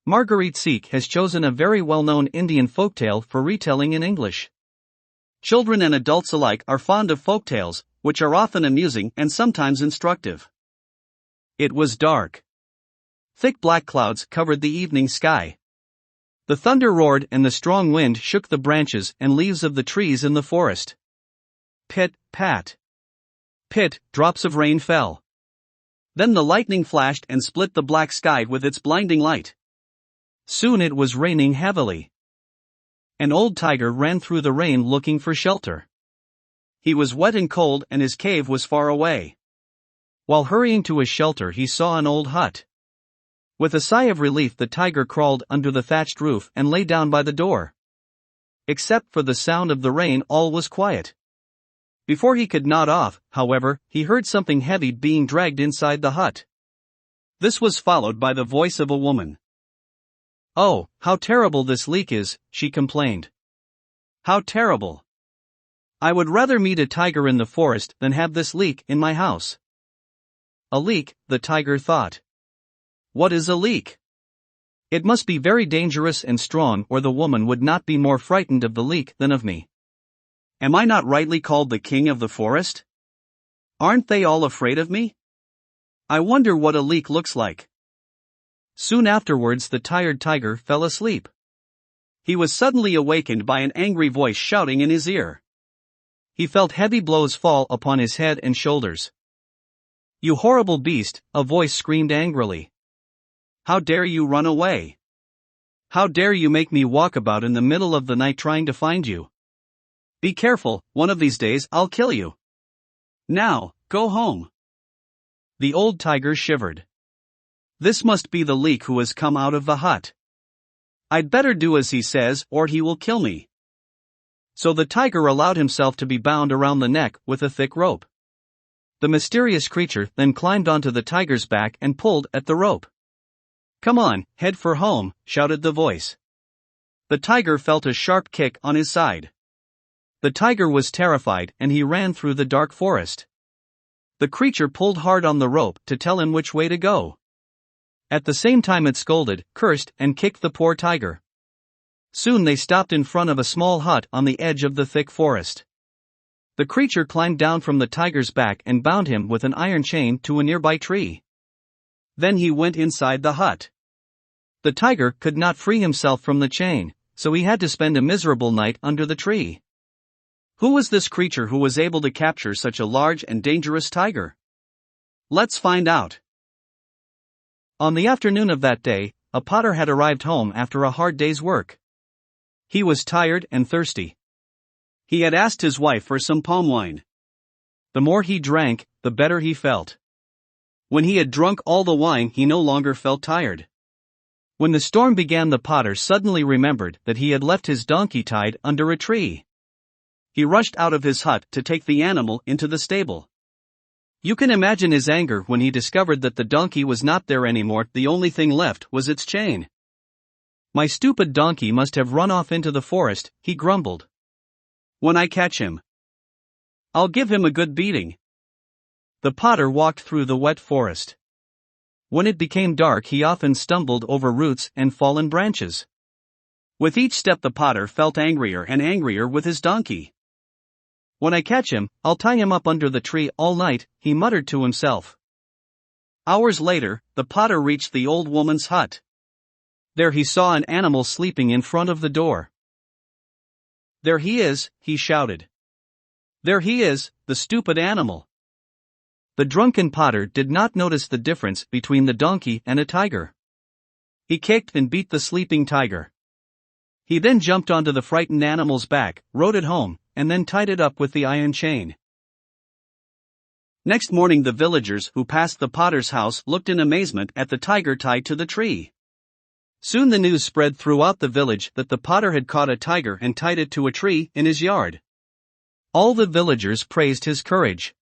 Marguerite Seek has chosen a very well-known Indian folktale for retelling in English. Children and adults alike are fond of folktales, which are often amusing and sometimes instructive. It was dark. Thick black clouds covered the evening sky. The thunder roared and the strong wind shook the branches and leaves of the trees in the forest. Pit, pat. Pit, drops of rain fell. Then the lightning flashed and split the black sky with its blinding light. Soon it was raining heavily. An old tiger ran through the rain looking for shelter. He was wet and cold and his cave was far away. While hurrying to his shelter he saw an old hut. With a sigh of relief the tiger crawled under the thatched roof and lay down by the door. Except for the sound of the rain all was quiet. Before he could nod off, however, he heard something heavy being dragged inside the hut. This was followed by the voice of a woman. "Oh, how terrible this leak is," she complained. "How terrible. I would rather meet a tiger in the forest than have this leak in my house." A leak, the tiger thought. What is a leak? It must be very dangerous and strong or the woman would not be more frightened of the leak than of me. Am I not rightly called the king of the forest? Aren't they all afraid of me? I wonder what a leak looks like. Soon afterwards the tired tiger fell asleep. He was suddenly awakened by an angry voice shouting in his ear. He felt heavy blows fall upon his head and shoulders. "You horrible beast," a voice screamed angrily. "How dare you run away? How dare you make me walk about in the middle of the night trying to find you? Be careful, one of these days I'll kill you. Now, go home." The old tiger shivered. This must be the leak who has come out of the hut. I'd better do as he says or he will kill me. So the tiger allowed himself to be bound around the neck with a thick rope. The mysterious creature then climbed onto the tiger's back and pulled at the rope. "Come on, head for home," shouted the voice. The tiger felt a sharp kick on his side. The tiger was terrified and he ran through the dark forest. The creature pulled hard on the rope to tell him which way to go. At the same time it scolded, cursed, and kicked the poor tiger. Soon they stopped in front of a small hut on the edge of the thick forest. The creature climbed down from the tiger's back and bound him with an iron chain to a nearby tree. Then he went inside the hut. The tiger could not free himself from the chain, so he had to spend a miserable night under the tree. Who was this creature who was able to capture such a large and dangerous tiger? Let's find out. On the afternoon of that day, a potter had arrived home after a hard day's work. He was tired and thirsty. He had asked his wife for some palm wine. The more he drank, the better he felt. When he had drunk all the wine, he no longer felt tired. When the storm began, the potter suddenly remembered that he had left his donkey tied under a tree. He rushed out of his hut to take the animal into the stable. You can imagine his anger when he discovered that the donkey was not there anymore. The only thing left was its chain. "My stupid donkey must have run off into the forest," he grumbled. "When I catch him, I'll give him a good beating." The potter walked through the wet forest. When it became dark, he often stumbled over roots and fallen branches. With each step, the potter felt angrier and angrier with his donkey. "When I catch him, I'll tie him up under the tree all night," he muttered to himself. Hours later, the potter reached the old woman's hut. There he saw an animal sleeping in front of the door. "There he is," he shouted. "There he is, the stupid animal." The drunken potter did not notice the difference between the donkey and a tiger. He kicked and beat the sleeping tiger. He then jumped onto the frightened animal's back, rode it home, and then tied it up with the iron chain. Next morning, the villagers who passed the potter's house looked in amazement at the tiger tied to the tree. Soon the news spread throughout the village that the potter had caught a tiger and tied it to a tree in his yard. All the villagers praised his courage.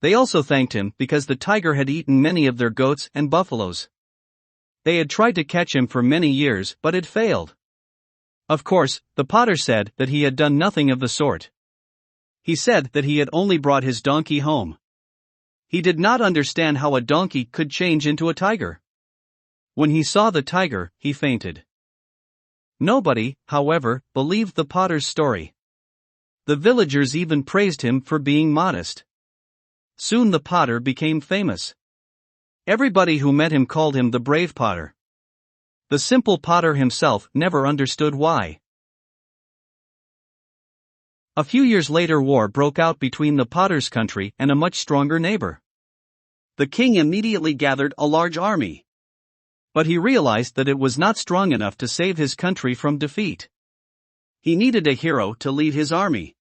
They also thanked him because the tiger had eaten many of their goats and buffaloes. They had tried to catch him for many years but had failed. Of course, the potter said that he had done nothing of the sort. He said that he had only brought his donkey home. He did not understand how a donkey could change into a tiger. When he saw the tiger, he fainted. Nobody, however, believed the potter's story. The villagers even praised him for being modest. Soon the potter became famous. Everybody who met him called him the brave potter. The simple potter himself never understood why. A few years later, war broke out between the potter's country and a much stronger neighbor. The king immediately gathered a large army. But he realized that it was not strong enough to save his country from defeat. He needed a hero to lead his army.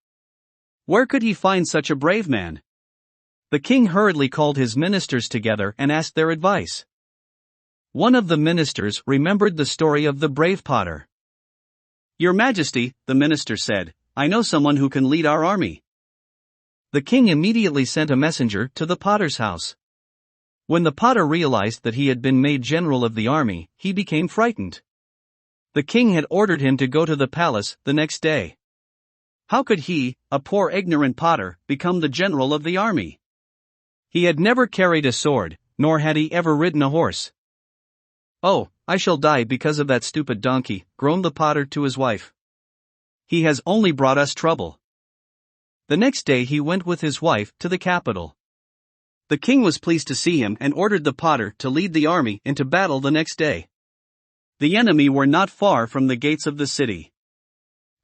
Where could he find such a brave man? The king hurriedly called his ministers together and asked their advice. One of the ministers remembered the story of the brave potter. "Your Majesty," the minister said, "I know someone who can lead our army." The king immediately sent a messenger to the potter's house. When the potter realized that he had been made general of the army, he became frightened. The king had ordered him to go to the palace the next day. How could he, a poor ignorant potter, become the general of the army? He had never carried a sword, nor had he ever ridden a horse. "Oh, I shall die because of that stupid donkey," groaned the potter to his wife. "He has only brought us trouble." The next day he went with his wife to the capital. The king was pleased to see him and ordered the potter to lead the army into battle the next day. The enemy were not far from the gates of the city.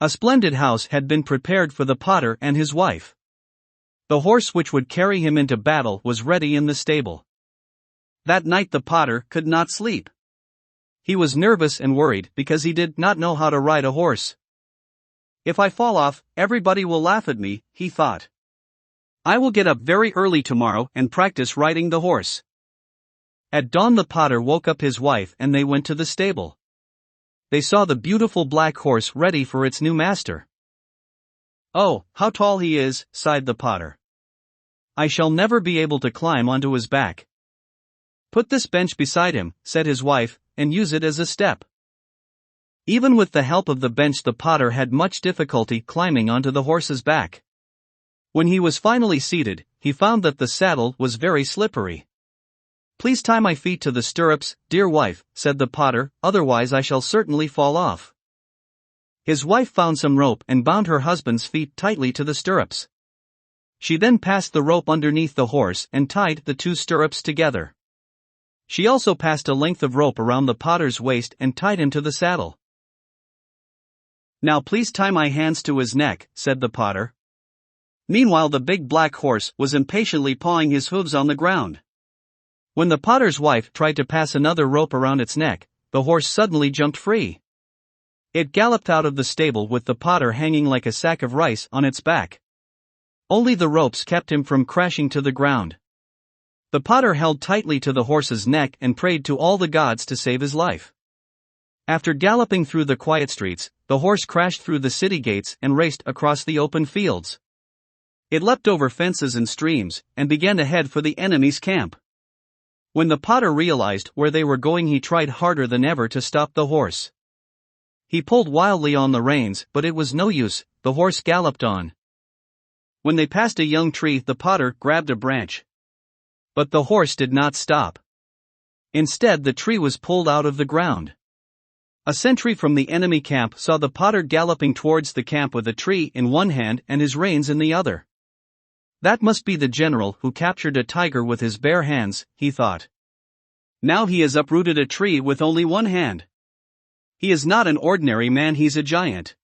A splendid house had been prepared for the potter and his wife. The horse which would carry him into battle was ready in the stable. That night the potter could not sleep. He was nervous and worried because he did not know how to ride a horse. "If I fall off, everybody will laugh at me," he thought. "I will get up very early tomorrow and practice riding the horse." At dawn the potter woke up his wife and they went to the stable. They saw the beautiful black horse ready for its new master. "Oh, how tall he is," sighed the potter. "I shall never be able to climb onto his back." "Put this bench beside him," said his wife, "and use it as a step." Even with the help of the bench the potter had much difficulty climbing onto the horse's back. When he was finally seated, he found that the saddle was very slippery. "Please tie my feet to the stirrups, dear wife," said the potter, "otherwise I shall certainly fall off." His wife found some rope and bound her husband's feet tightly to the stirrups. She then passed the rope underneath the horse and tied the two stirrups together. She also passed a length of rope around the potter's waist and tied him to the saddle. "Now please tie my hands to his neck," said the potter. Meanwhile the big black horse was impatiently pawing his hooves on the ground. When the potter's wife tried to pass another rope around its neck, the horse suddenly jumped free. It galloped out of the stable with the potter hanging like a sack of rice on its back. Only the ropes kept him from crashing to the ground. The potter held tightly to the horse's neck and prayed to all the gods to save his life. After galloping through the quiet streets, the horse crashed through the city gates and raced across the open fields. It leapt over fences and streams, and began to head for the enemy's camp. When the potter realized where they were going he tried harder than ever to stop the horse. He pulled wildly on the reins, but it was no use, the horse galloped on. When they passed a young tree the potter grabbed a branch. But the horse did not stop. Instead the tree was pulled out of the ground. A sentry from the enemy camp saw the potter galloping towards the camp with a tree in one hand and his reins in the other. That must be the general who captured a tiger with his bare hands, he thought. Now he has uprooted a tree with only one hand. He is not an ordinary man, he's a giant.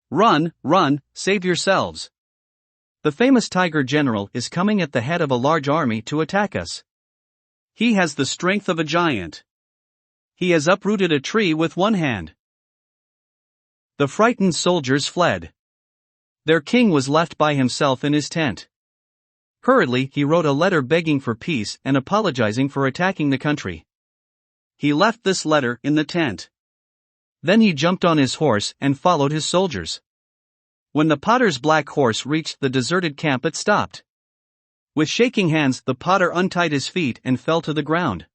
Run, run, save yourselves. The famous tiger general is coming at the head of a large army to attack us. He has the strength of a giant. He has uprooted a tree with one hand. The frightened soldiers fled. Their king was left by himself in his tent. Hurriedly he wrote a letter begging for peace and apologizing for attacking the country. He left this letter in the tent. Then he jumped on his horse and followed his soldiers. When the potter's black horse reached the deserted camp it stopped. With shaking hands the potter untied his feet and fell to the ground.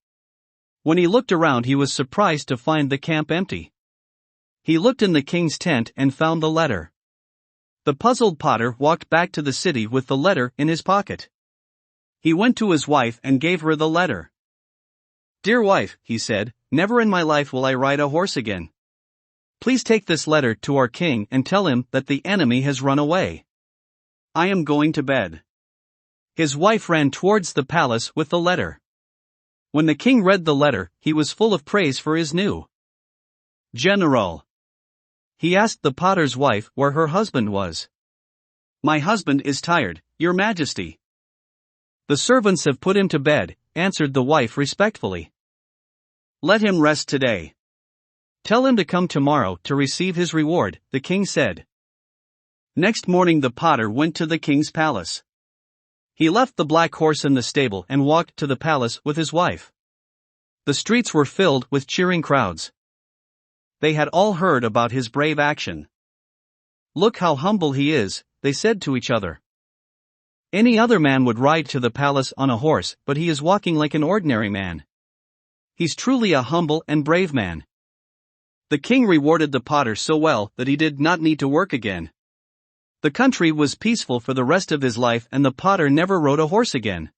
When he looked around he was surprised to find the camp empty. He looked in the king's tent and found the letter. The puzzled potter walked back to the city with the letter in his pocket. He went to his wife and gave her the letter. "Dear wife," he said, never in my life will I ride a horse again. Please take this letter to our king and tell him that the enemy has run away. I am going to bed." His wife ran towards the palace with the letter. When the king read the letter, he was full of praise for his new general. He asked the potter's wife where her husband was. "My husband is tired, Your Majesty." "The servants have put him to bed," answered the wife respectfully. "Let him rest today. Tell him to come tomorrow to receive his reward," the king said. Next morning the potter went to the king's palace. He left the black horse in the stable and walked to the palace with his wife. The streets were filled with cheering crowds. They had all heard about his brave action. "Look how humble he is," they said to each other. "Any other man would ride to the palace on a horse, but he is walking like an ordinary man. He's truly a humble and brave man." The king rewarded the potter so well that he did not need to work again. The country was peaceful for the rest of his life and the potter never rode a horse again.